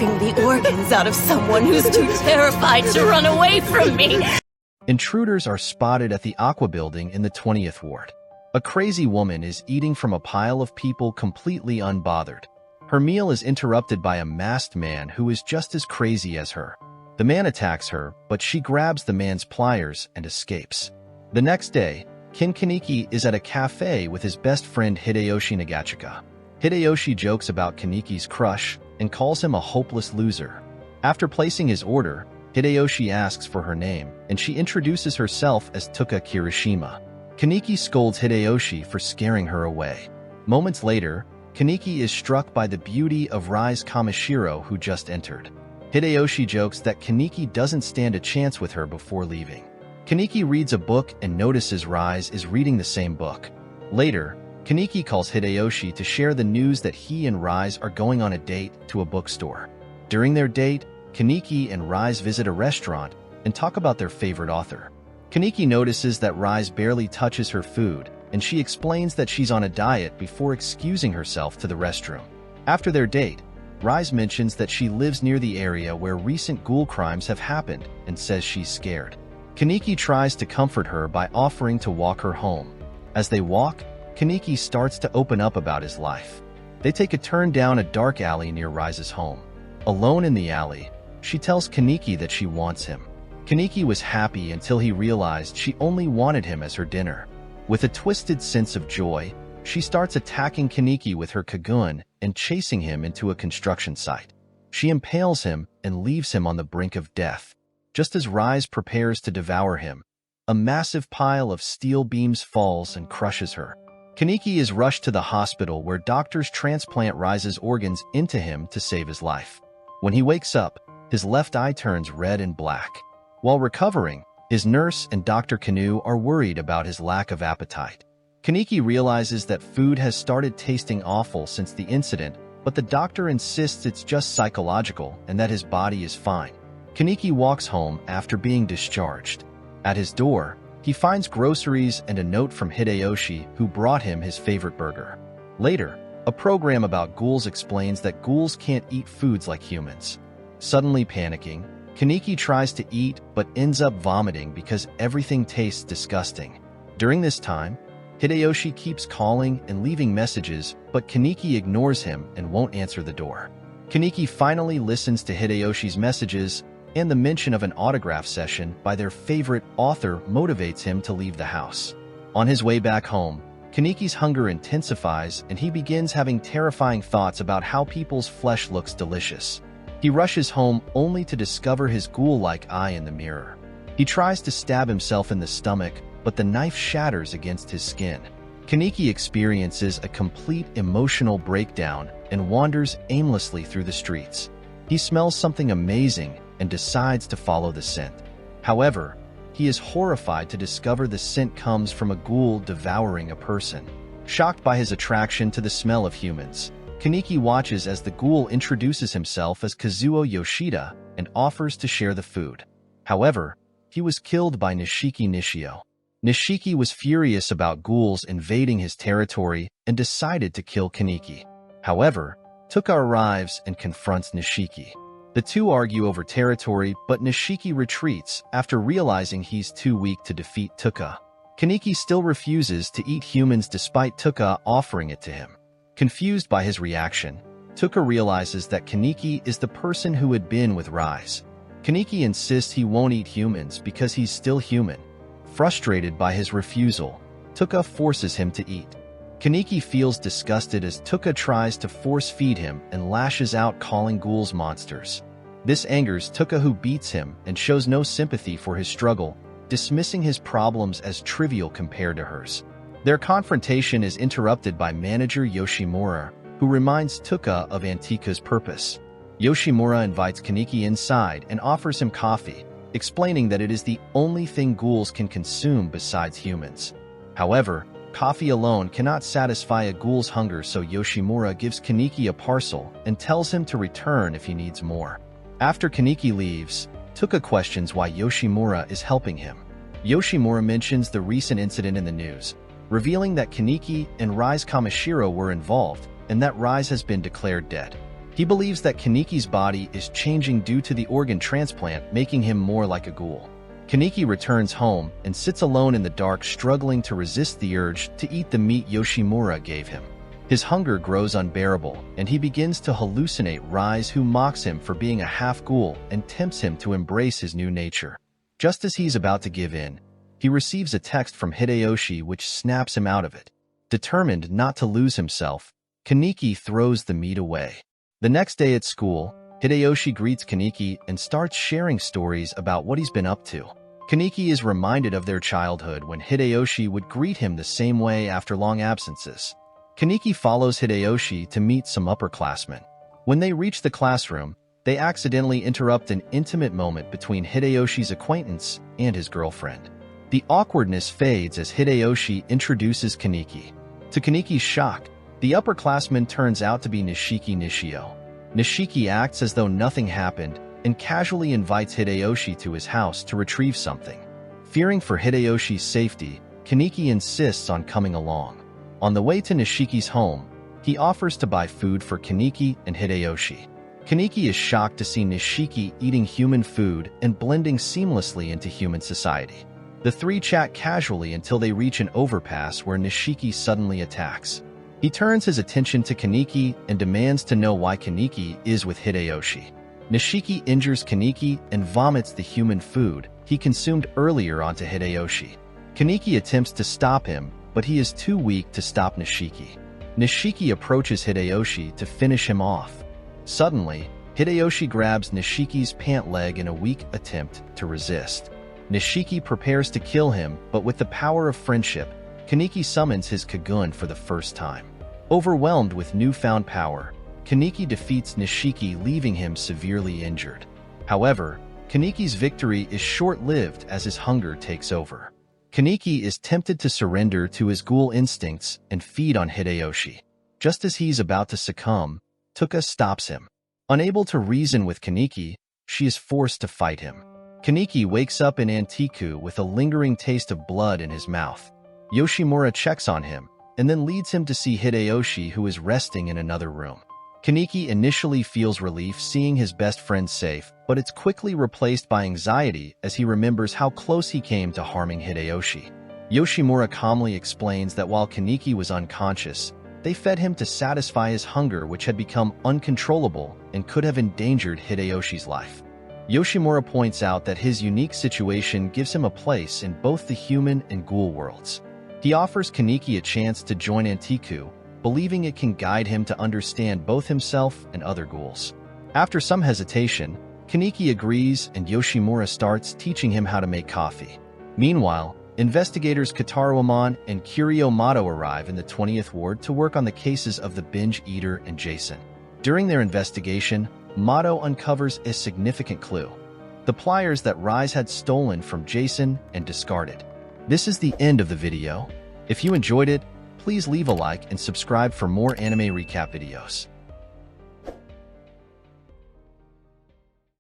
sucking the organs out of someone who's too terrified to run away from me. Intruders are spotted at the Aqua building in the 20th ward. A crazy woman is eating from a pile of people completely unbothered. Her meal is interrupted by a masked man who is just as crazy as her. The man attacks her, but she grabs the man's pliers and escapes. The next day, Kin Kaneki is at a cafe with his best friend Hideyoshi Nagachika. Hideyoshi jokes about Kaneki's crush and calls him a hopeless loser. After placing his order, Hideyoshi asks for her name, and she introduces herself as Tuka Kirishima. Kaneki scolds Hideyoshi for scaring her away. Moments later, Kaneki is struck by the beauty of Rise Kamishiro, who just entered. Hideyoshi jokes that Kaneki doesn't stand a chance with her before leaving. Kaneki reads a book and notices Rise is reading the same book. Later, Kaneki calls Hideyoshi to share the news that he and Rise are going on a date to a bookstore. During their date, Kaneki and Rise visit a restaurant and talk about their favorite author. Kaneki notices that Rise barely touches her food, and she explains that she's on a diet before excusing herself to the restroom. After their date, Rise mentions that she lives near the area where recent ghoul crimes have happened and says she's scared. Kaneki tries to comfort her by offering to walk her home. As they walk, Kaneki starts to open up about his life. They take a turn down a dark alley near Rise's home. Alone in the alley, she tells Kaneki that she wants him. Kaneki was happy until he realized she only wanted him as her dinner. With a twisted sense of joy, she starts attacking Kaneki with her Kagun and chasing him into a construction site. She impales him and leaves him on the brink of death. Just as Rise prepares to devour him, a massive pile of steel beams falls and crushes her. Kaneki is rushed to the hospital where doctors transplant Rise's organs into him to save his life. When he wakes up, his left eye turns red and black. While recovering, his nurse and Dr. Kanu are worried about his lack of appetite. Kaneki realizes that food has started tasting awful since the incident, but the doctor insists it's just psychological and that his body is fine. Kaneki walks home after being discharged. At his door, he finds groceries and a note from Hideyoshi, who brought him his favorite burger. Later, a program about ghouls explains that ghouls can't eat foods like humans. Suddenly panicking, Kaneki tries to eat but ends up vomiting because everything tastes disgusting. During this time, Hideyoshi keeps calling and leaving messages, but Kaneki ignores him and won't answer the door. Kaneki finally listens to Hideyoshi's messages, and the mention of an autograph session by their favorite author motivates him to leave the house. On his way back home, Kaneki's hunger intensifies and he begins having terrifying thoughts about how people's flesh looks delicious. He rushes home only to discover his ghoul-like eye in the mirror. He tries to stab himself in the stomach, but the knife shatters against his skin. Kaneki experiences a complete emotional breakdown and wanders aimlessly through the streets. He smells something amazing and decides to follow the scent. However, he is horrified to discover the scent comes from a ghoul devouring a person. Shocked by his attraction to the smell of humans, Kaneki watches as the ghoul introduces himself as Kazuo Yoshida and offers to share the food. However, he was killed by Nishiki Nishio. Nishiki was furious about ghouls invading his territory and decided to kill Kaneki. However, Tuka arrives and confronts Nishiki. The two argue over territory, but Nishiki retreats after realizing he's too weak to defeat Tuka. Kaneki still refuses to eat humans despite Tuka offering it to him. Confused by his reaction, Tuka realizes that Kaneki is the person who had been with Rise. Kaneki insists he won't eat humans because he's still human. Frustrated by his refusal, Tuka forces him to eat. Kaneki feels disgusted as Tuka tries to force-feed him and lashes out, calling ghouls monsters. This angers Tuka, who beats him and shows no sympathy for his struggle, dismissing his problems as trivial compared to hers. Their confrontation is interrupted by manager Yoshimura, who reminds Tuka of Antika's purpose. Yoshimura invites Kaneki inside and offers him coffee, explaining that it is the only thing ghouls can consume besides humans. However, coffee alone cannot satisfy a ghoul's hunger, so Yoshimura gives Kaneki a parcel and tells him to return if he needs more. After Kaneki leaves, Tuka questions why Yoshimura is helping him. Yoshimura mentions the recent incident in the news, revealing that Kaneki and Rise Kamishiro were involved and that Rise has been declared dead. He believes that Kaniki's body is changing due to the organ transplant, making him more like a ghoul. Kaniki returns home and sits alone in the dark, struggling to resist the urge to eat the meat Yoshimura gave him. His hunger grows unbearable, and he begins to hallucinate Rise, who mocks him for being a half-ghoul and tempts him to embrace his new nature. Just as he's about to give in, he receives a text from Hideyoshi which snaps him out of it. Determined not to lose himself, Kaniki throws the meat away. The next day at school, Hideyoshi greets Kaniki and starts sharing stories about what he's been up to. Kaniki is reminded of their childhood when Hideyoshi would greet him the same way after long absences. Kaniki follows Hideyoshi to meet some upperclassmen. When they reach the classroom, they accidentally interrupt an intimate moment between Hideyoshi's acquaintance and his girlfriend. The awkwardness fades as Hideyoshi introduces Kaniki. To Kaniki's shock, the upperclassman turns out to be Nishiki Nishio. Nishiki acts as though nothing happened and casually invites Hideyoshi to his house to retrieve something. Fearing for Hideyoshi's safety, Kaniki insists on coming along. On the way to Nishiki's home, he offers to buy food for Kaniki and Hideyoshi. Kaniki is shocked to see Nishiki eating human food and blending seamlessly into human society. The three chat casually until they reach an overpass where Nishiki suddenly attacks. He turns his attention to Kaniki and demands to know why Kaniki is with Hideyoshi. Nishiki injures Kaniki and vomits the human food he consumed earlier onto Hideyoshi. Kaniki attempts to stop him, but he is too weak to stop Nishiki. Nishiki approaches Hideyoshi to finish him off. Suddenly, Hideyoshi grabs Nishiki's pant leg in a weak attempt to resist. Nishiki prepares to kill him, but with the power of friendship, Kaniki summons his Kagun for the first time. Overwhelmed with newfound power, Kaniki defeats Nishiki, leaving him severely injured. However, Kaniki's victory is short-lived as his hunger takes over. Kaniki is tempted to surrender to his ghoul instincts and feed on Hideyoshi. Just as he's about to succumb, Tuka stops him. Unable to reason with Kaniki, she is forced to fight him. Kaniki wakes up in Antiku with a lingering taste of blood in his mouth. Yoshimura checks on him, and then leads him to see Hideyoshi, who is resting in another room. Kaniki initially feels relief seeing his best friend safe, but it's quickly replaced by anxiety as he remembers how close he came to harming Hideyoshi. Yoshimura calmly explains that while Kaniki was unconscious, they fed him to satisfy his hunger, which had become uncontrollable and could have endangered Hideyoshi's life. Yoshimura points out that his unique situation gives him a place in both the human and ghoul worlds. He offers Kaniki a chance to join Antiku, believing it can guide him to understand both himself and other ghouls. After some hesitation, Kaniki agrees and Yoshimura starts teaching him how to make coffee. Meanwhile, investigators Kotaro Amon and Kirio Mato arrive in the 20th Ward to work on the cases of the binge eater and Jason. During their investigation, Mato uncovers a significant clue: the pliers that Rise had stolen from Jason and discarded. This is the end of the video. If you enjoyed it, please leave a like and subscribe for more anime recap videos.